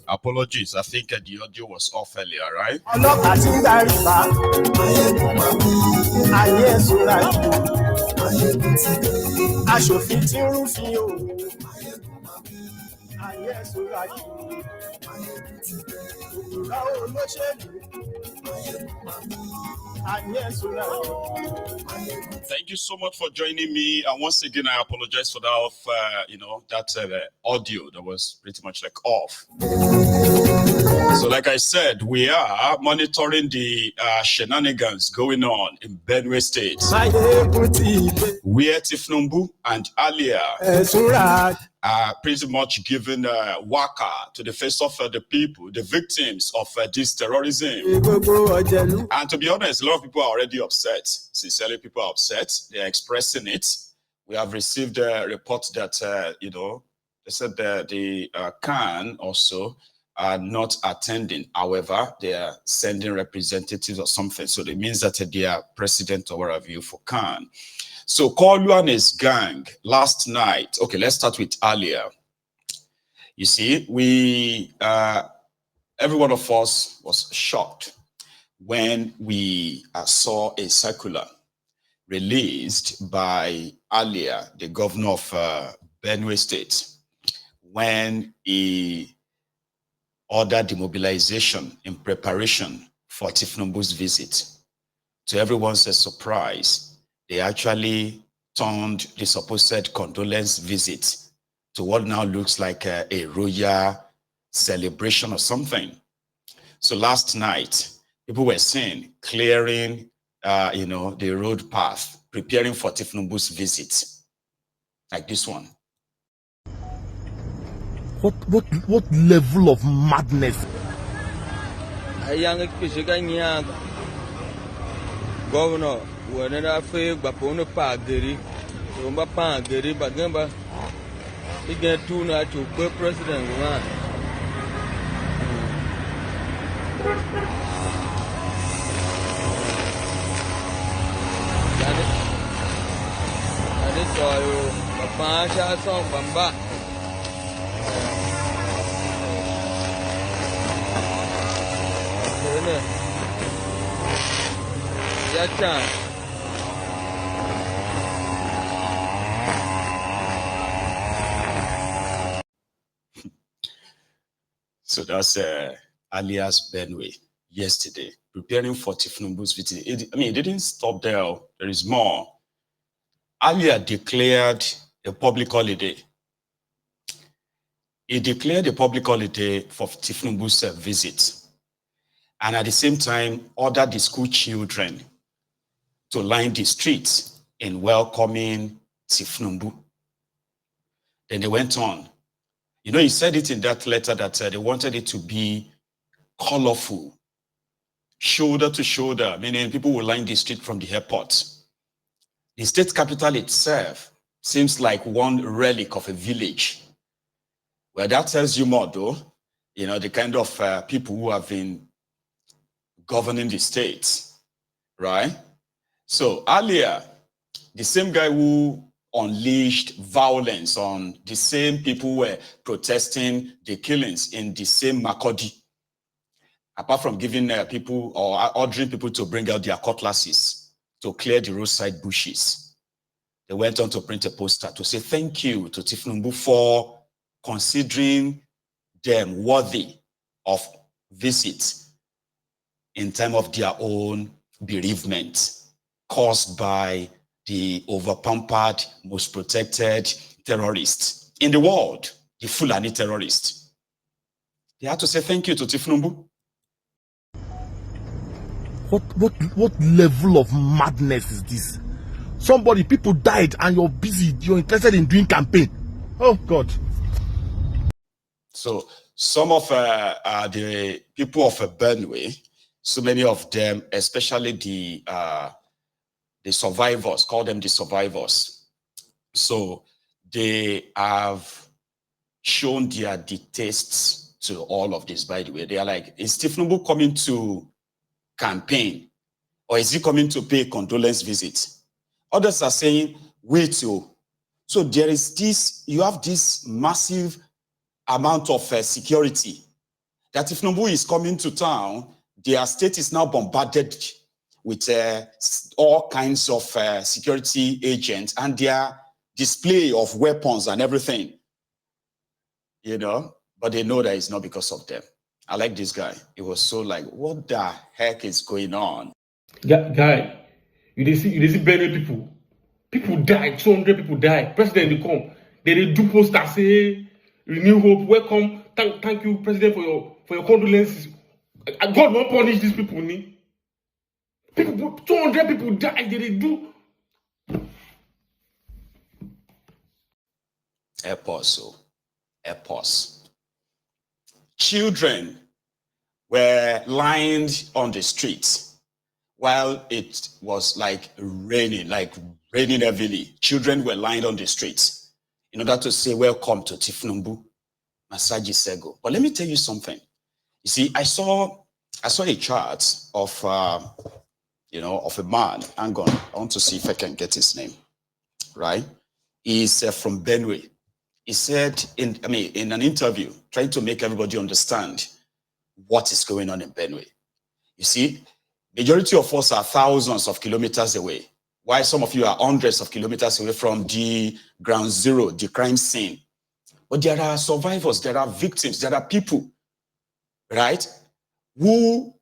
Apologies, I think the audio was off earlier, right? Thank you so much for joining me. And once again, I apologize for that that audio that was pretty much like off. So like I said, we are monitoring the shenanigans going on in Benue State, where Thiefnubu and Alia are pretty much giving waka to the face of the people, the victims of this terrorism. And to be honest, a lot of people are already upset. Sincerely, people are upset. They are expressing it. We have received a report that, they said that the Khan also are not attending. However, they are sending representatives or something. So it means that they are president or whatever you for Khan. So Kolu and his gang last night. Okay, let's start with Alia. You see, every one of us was shocked when we saw a circular released by Alia, the governor of Benue State, when he ordered demobilization in preparation for Thiefnubu's visit. To everyone's surprise, they actually turned the supposed condolence visit to what now looks like a royal celebration or something. So last night, people were seen clearing, the road path, preparing for Thiefnubu's visit, like this one. What level of madness? Governor, when I feel Bapona Pagiri, Rumba Pagiri, Bagamba, he get two nights to go president. That is all you, a Pasha song, Bamba. So that's alias Benue yesterday, preparing for Thiefnubu's visit. It didn't stop there. There is more. Alia declared a public holiday. He declared a public holiday for Thiefnubu's visit. And at the same time, ordered the school children to line the streets in welcoming Thiefnubu. Then they went on. He said it in that letter that they wanted it to be colorful, shoulder to shoulder, meaning people will line the street from the airport. The state capital itself seems like one relic of a village. Well, that tells you more, though, the kind of people who have been governing the state, right? So earlier, the same guy who unleashed violence on the same people who were protesting the killings in the same Makodi, apart from giving people or ordering people to bring out their cutlasses to clear the roadside bushes, they went on to print a poster to say thank you to Thiefnubu for considering them worthy of visits in time of their own bereavement caused by the overpampered, most protected terrorists in the world, the Fulani terrorists. They had to say thank you to Thiefnubu. What level of madness is this? People died and you're busy, you're interested in doing campaign. Oh God. So some of the people of Benue, so many of them, especially the survivors, call them the survivors. So they have shown their distastes to all of this, by the way. They are like, is Thiefnubu coming to campaign or is he coming to pay a condolence visit? Others are saying, wait, so there is this, you have this massive amount of security that Thiefnubu is coming to town, their state is now bombarded with all kinds of security agents and their display of weapons and everything, you know, but they know that it's not because of them. I like this guy. It was so like, what the heck is going on? Guy, you see Benue people. People die, 200 people die. President they come. They do posters say, renew hope, welcome, thank you, President, for your condolences. God won't punish these people, ni. People, 200 people die, they do. A pause. Children were lined on the streets while it was like raining heavily. Children were lined on the streets in order to say, welcome to Thiefnubu, Masaji Sego. But let me tell you something. You see, I saw a chart of, of a man. Hang on, I want to see if I can get his name, right? He's from Benue. He said in an interview, trying to make everybody understand what is going on in Benue. You see, majority of us are thousands of kilometers away, while some of you are hundreds of kilometers away from the ground zero, the crime scene. But there are survivors, there are victims, there are people, right, who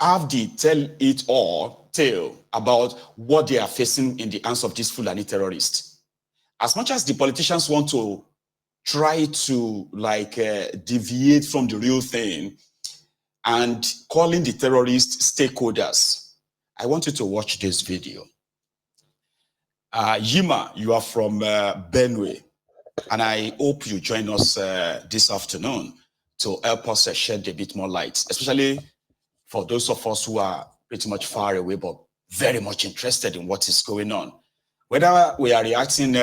have the tell-it-all tale about what they are facing in the hands of these Fulani terrorists. As much as the politicians want to try to deviate from the real thing and calling the terrorists stakeholders, I want you to watch this video. Yima, you are from Benue, and I hope you join us this afternoon to help us shed a bit more light, especially for those of us who are pretty much far away but very much interested in what is going on. Whether we are reacting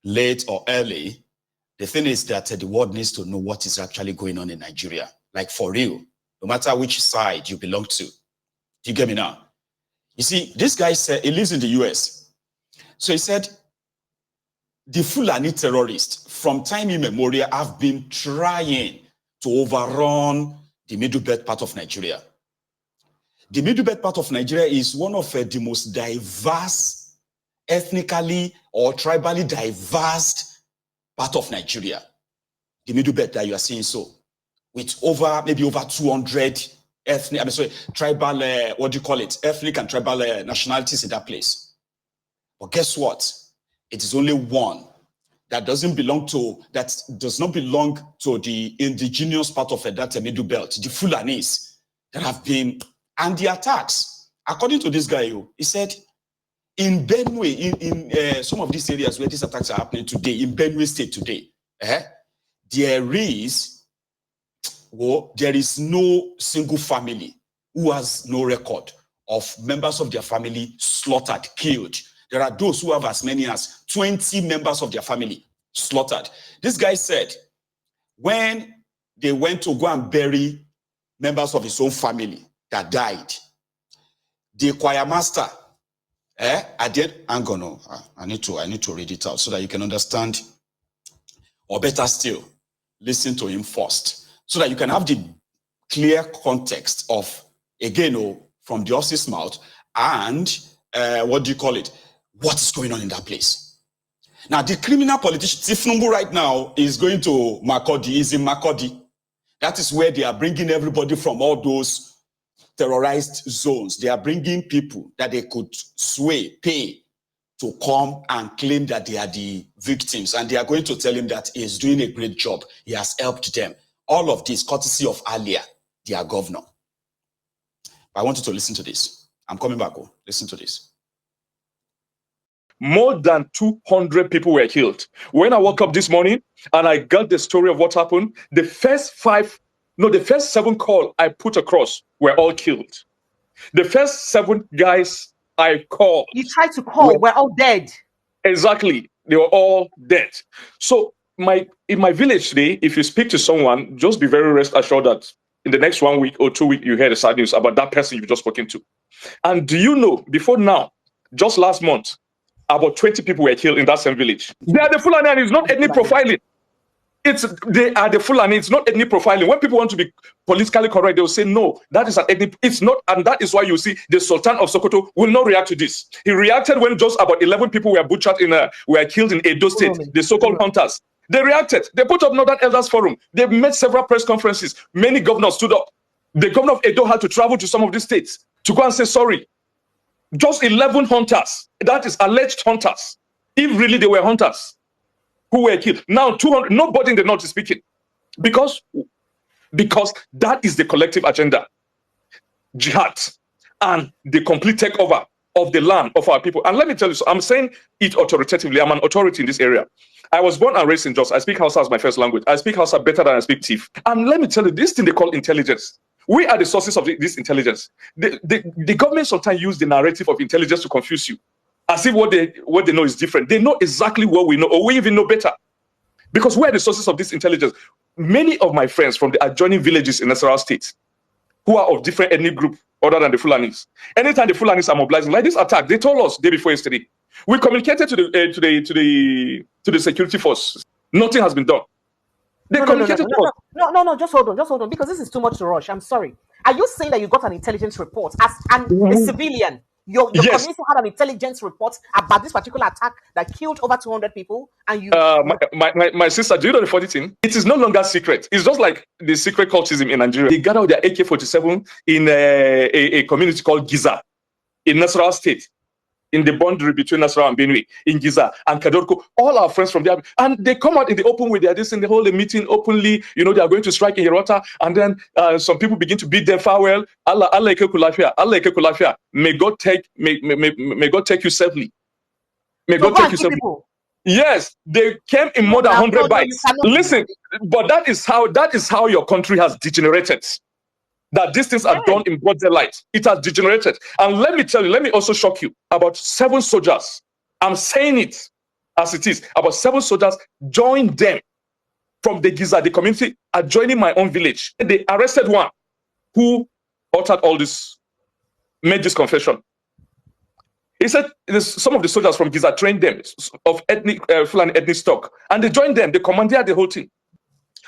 late or early, the thing is that the world needs to know what is actually going on in Nigeria. Like for real, no matter which side you belong to. Do you get me now? You see, this guy said, he lives in the US. So he said, the Fulani terrorists from time immemorial have been trying to overrun the Middle Belt part of Nigeria. The Middle Belt part of Nigeria is one of the most diverse, ethnically or tribally diverse part of Nigeria. The Middle Belt that you are seeing, so with maybe over 200 tribal, ethnic and tribal nationalities in that place. But guess what? It is only one that does not belong to the indigenous part of that Middle Belt, the Fulanis that have been, and the attacks, according to this guy, he said, in Benue, in some of these areas where these attacks are happening today, in Benue State today, there is no single family who has no record of members of their family slaughtered, killed. There are those who have as many as 20 members of their family slaughtered. This guy said, when they went to go and bury members of his own family that died, the choir master, I need to read it out so that you can understand, or better still, listen to him first, so that you can have the clear context of, again, from the horse's mouth, and what is going on in that place. Now, the criminal politician, Thiefnubu right now is going to Makurdi, is in Makurdi. That is where they are bringing everybody from all those terrorized zones. They are bringing people that they could pay to come and claim that they are the victims. And they are going to tell him that he is doing a great job. He has helped them. All of this courtesy of Alia, their governor. I want you to listen to this. I'm coming back. Listen to this. More than 200 people were killed. When I woke up this morning and I got the story of what happened, the first 7 calls I put across were all killed. The first 7 guys I called. You tried to call, we're all dead. Exactly. They were all dead. So in my village today, if you speak to someone, just be very rest assured that in the next 1 week or 2 weeks, you hear the sad news about that person you've just spoken to. And do you know, before now, just last month, about 20 people were killed in that same village. They are the Fulani, and it's not ethnic profiling. They are the Fulani. It's not ethnic profiling. When people want to be politically correct, they will say no, that is an ethnic. It's not, and that is why you see the Sultan of Sokoto will not react to this. He reacted when just about 11 people were butchered were killed in Edo State, the so-called hunters. They reacted. They put up Northern Elders Forum. They made several press conferences. Many governors stood up. The governor of Edo had to travel to some of these states to go and say sorry. Just 11 hunters. That is alleged hunters. If really they were hunters who were killed. Now 200. Nobody in the north is speaking because that is the collective agenda. Jihad and the complete takeover of the land of our people. And let me tell you, so I'm saying it authoritatively. I'm an authority in this area. I was born and raised in Jos. I speak Hausa as my first language. I speak Hausa better than I speak Thief. And let me tell you, this thing they call intelligence. We are the sources of this intelligence. The government sometimes use the narrative of intelligence to confuse you, as if what they know is different. They know exactly what we know, or we even know better, because we are the sources of this intelligence. Many of my friends from the adjoining villages in Nasarawa State, who are of different ethnic group other than the Fulanis, anytime the Fulanis are mobilizing, like this attack, they told us day before yesterday. We communicated to the security force. Nothing has been done. They communicated to us. No, just hold on, because this is too much to rush. I'm sorry. Are you saying that you got an intelligence report as a civilian? Your Yes. community had an intelligence report about this particular attack that killed over 200 people, and you. My sister, do you know the funny thing? It is no longer secret. It's just like the secret cultism in Nigeria. They gathered their AK-47 in a community called Giza in Nasarawa State, in the boundary between Nasarawa and Benue, in Giza and Kadorko. All our friends from there, and they come out in the open with their this and they hold a meeting openly. You know, they are going to strike in Hirota, and then some people begin to bid them farewell. Allah Kulafia. May God take you safely. May God take you safely. Yes, they came in more than 100 bikes. Listen, but that is how your country has degenerated. That these things are done in broad daylight. It has degenerated. And let me tell you, let me also shock you. About 7 soldiers, I'm saying it as it is, about 7 soldiers joined them from the Giza, the community, adjoining my own village. They arrested one who uttered all this, made this confession. He said some of the soldiers from Giza trained them of Fulani ethnic stock, and they joined them. They commandeered the whole thing.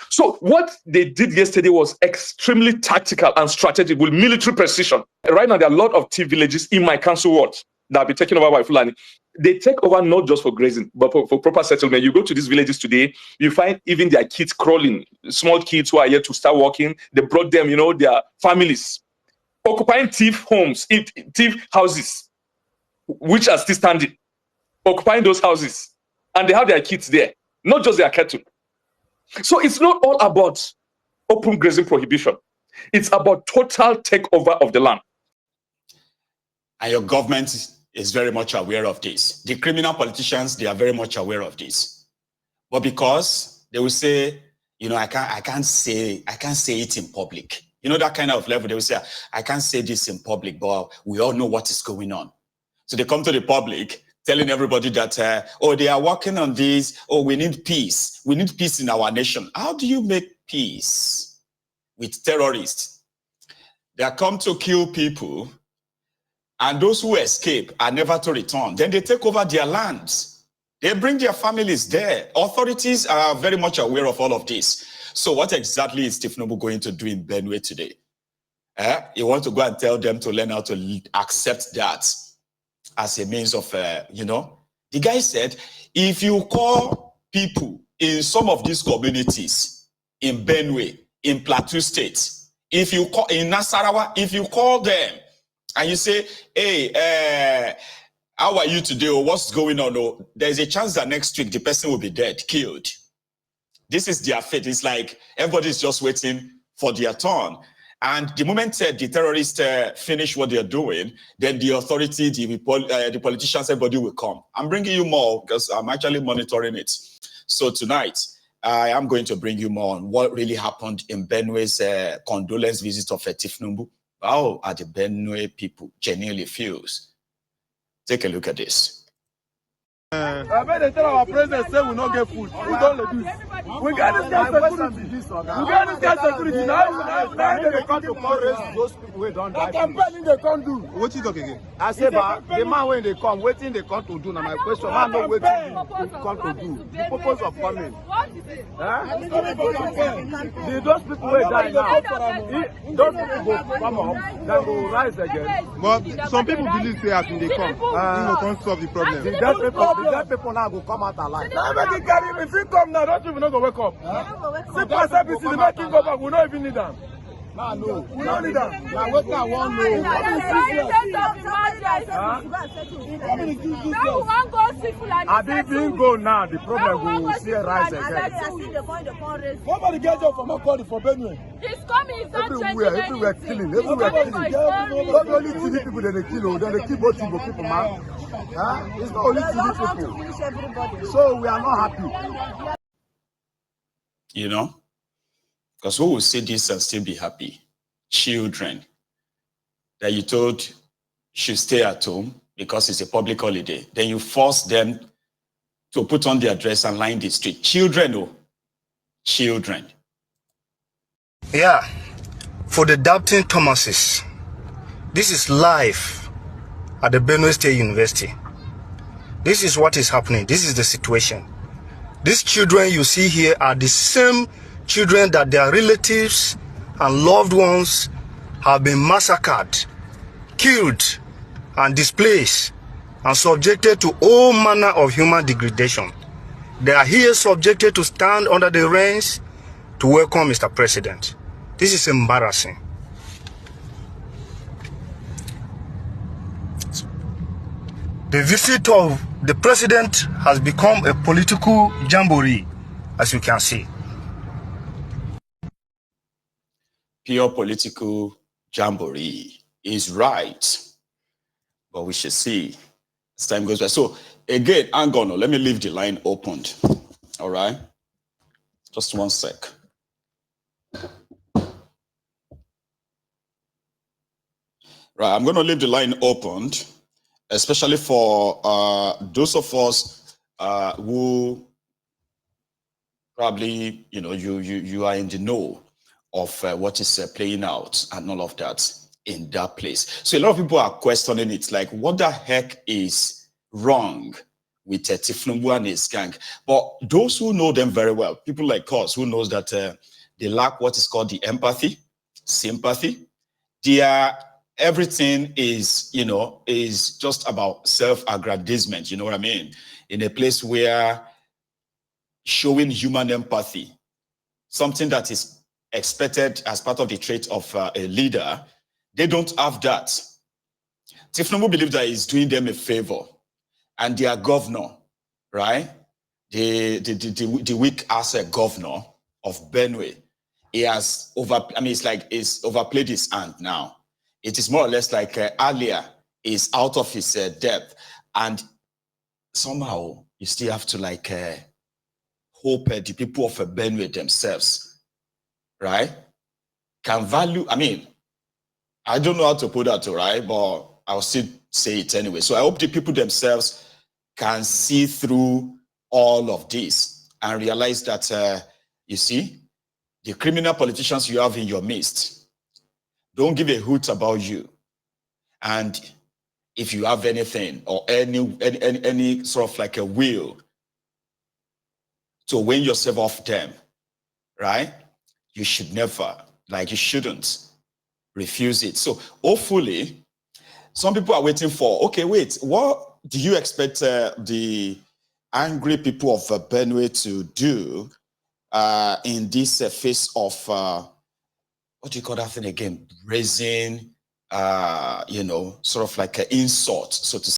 So what they did yesterday was extremely tactical and strategic with military precision. Right now, there are a lot of tea villages in my council ward that will be taken over by Fulani. They take over not just for grazing, but for proper settlement. You go to these villages today, you find even their kids crawling, small kids who are yet to start walking. They brought them, you know, their families, occupying thief homes, thief houses, which are still standing, occupying those houses. And they have their kids there, not just their cattle. So it's not all about open grazing prohibition. It's about total takeover of the land. And your government is very much aware of this. The criminal politicians, they are very much aware of this. But because they will say, you know, I can't say it in public. You know, that kind of level, they will say, I can't say this in public, but we all know what is going on. So they come to the public telling everybody that, oh, they are working on this. Oh, we need peace. We need peace in our nation. How do you make peace with terrorists? They are come to kill people, and those who escape are never to return. Then they take over their lands. They bring their families there. Authorities are very much aware of all of this. So what exactly is Thiefnubu going to do in Benue today? You want to go and tell them to learn how to accept that as a means of, you know, the guy said, if you call people in some of these communities, in Benue, in Plateau State, if you call in Nasarawa, if you call them and you say, hey, how are you today, or what's going on, or there's a chance that next week the person will be dead, killed. This is their fate. It's like everybody's just waiting for their turn. And the moment the terrorists finish what they're doing, then the authority, the politicians, everybody will come. I'm bringing you more because I'm actually monitoring it. So tonight, I am going to bring you more on what really happened in Benue's condolence visit of Thiefnubu. How are the Benue people genuinely feels? Take a look at this. I bet they tell our president say we not get food. We don't reduce. We got this kind of security. We got this kind of security. Now they come to raise those people who don't die. Campaigning they can't do. What you talk again? I say, but the man when they come, waiting they come to do. Now my question, I know waiting they come to do. The purpose of coming. Those people who die now, those people go come up, they will rise again. But some people believe they have they come. You can't solve the problem. The dead people now go come out alive. Now make it carry me. If you come now, don't even know go wake up. See pastor BC, the making go back. We don't even need them. Nah, no. We don't need them. Now what I want to know. I didn't go now. The problem will see a rise again. Nobody get job from Makodi for Benue. It's coming. Everywhere killing. Everywhere killing. Not only TV people that they kill, then they kill both people, man. It's not only TV people. So we are not happy. You know? Because who will say this and still be happy? Children that you told should stay at home because it's a public holiday. Then you force them to put on their dress and line the street. Children, oh. Children. Yeah. For the doubting Thomases, this is live at the Benue State University. This is what is happening. This is the situation. These children you see here are the same children that their relatives and loved ones have been massacred, killed, and displaced, and subjected to all manner of human degradation. They are here subjected to stand under the rains to welcome Mr. President. This is embarrassing. The visit of the president has become a political jamboree, as you can see. Pure political jamboree is right, but we should see as time goes by. So again, hang on, let me leave the line opened. All right, just one sec. Right, I'm going to leave the line opened, especially for those of us who probably, you are in the know of what is playing out and all of that in that place. So a lot of people are questioning it, like, what the heck is wrong with Thiefnubu and his gang? But those who know them very well, people like us who knows that they lack what is called the empathy, sympathy. Everything is, is just about self-aggrandizement, you know what I mean? In a place where showing human empathy, something that is expected as part of the trait of a leader, they don't have that. Thiefnubu believes that he's doing them a favor, and their governor, right? The weak ass governor of Benue, he has he's overplayed his hand now. It is more or less like earlier is out of his depth, and somehow you still have to hope the people of Benue themselves, right, can value. I don't know how to put that, right, but I'll still say it anyway. So I hope the people themselves can see through all of this and realize that, you see, the criminal politicians you have in your midst don't give a hoot about you. And if you have anything or any sort of like a will to win yourself off them, right, you should never, you shouldn't refuse it. So hopefully, some people are waiting for, okay, wait, what do you expect the angry people of Benue to do in this phase of, what do you call that thing again? Raising, sort of like an insult, so to